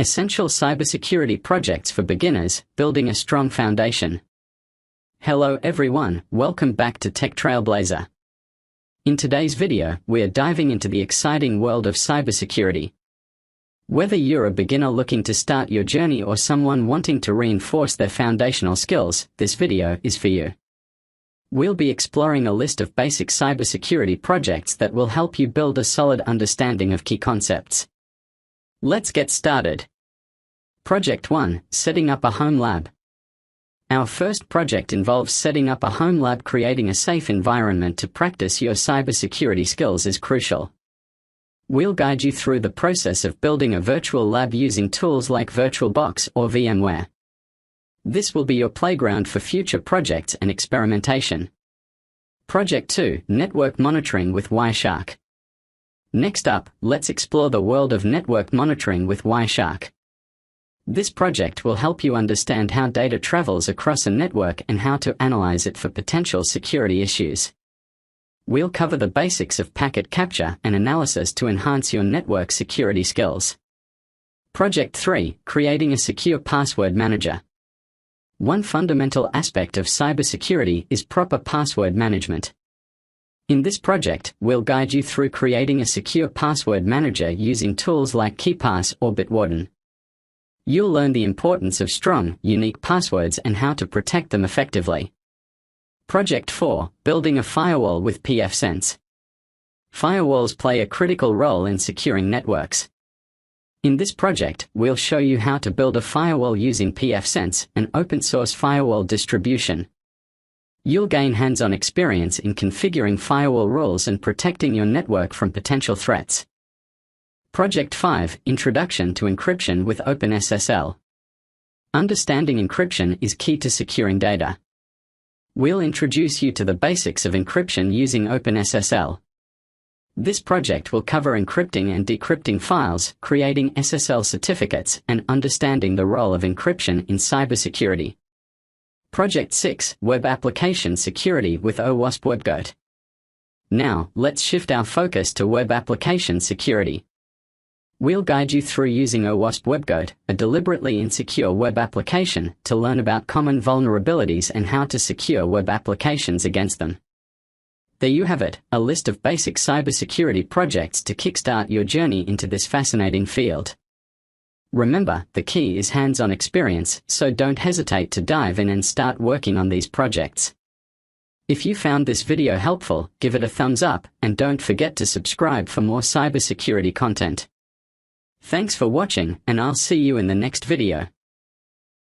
Essential cybersecurity projects for beginners, building a strong foundation. Hello everyone, welcome back to Tech Trailblazer. In today's video, we are diving into the exciting world of cybersecurity. Whether you're a beginner looking to start your journey or someone wanting to reinforce their foundational skills, this video is for you. We'll be exploring a list of basic cybersecurity projects that will help you build a solid understanding of key concepts. Let's get started. Project 1. Setting up a home lab. Our first project involves setting up a home lab. Creating a safe environment to practice your cybersecurity skills is crucial. We'll guide you through the process of building a virtual lab using tools like VirtualBox or VMware. This will be your playground for future projects and experimentation. Project 2. Network monitoring with Wireshark. Next up, let's explore the world of network monitoring with Wireshark. This project will help you understand how data travels across a network and how to analyze it for potential security issues. We'll cover the basics of packet capture and analysis to enhance your network security skills. Project 3. Creating a secure password manager. One fundamental aspect of cybersecurity is proper password management. In this project, we'll guide you through creating a secure password manager using tools like KeePass or Bitwarden. You'll learn the importance of strong, unique passwords and how to protect them effectively. Project 4. Building a firewall with pfSense. Firewalls play a critical role in securing networks. In this project, we'll show you how to build a firewall using pfSense, an open-source firewall distribution. You'll gain hands-on experience in configuring firewall rules and protecting your network from potential threats. Project 5. Introduction to encryption with OpenSSL. Understanding encryption is key to securing data. We'll introduce you to the basics of encryption using OpenSSL. This project will cover encrypting and decrypting files, creating SSL certificates, and understanding the role of encryption in cybersecurity. Project 6. Web Application Security with OWASP WebGoat. Now, let's shift our focus to web application security. We'll guide you through using OWASP WebGoat, a deliberately insecure web application, to learn about common vulnerabilities and how to secure web applications against them. There you have it, a list of basic cybersecurity projects to kickstart your journey into this fascinating field. Remember, the key is hands-on experience, so don't hesitate to dive in and start working on these projects. If you found this video helpful, give it a thumbs up, and don't forget to subscribe for more cybersecurity content. Thanks for watching, and I'll see you in the next video.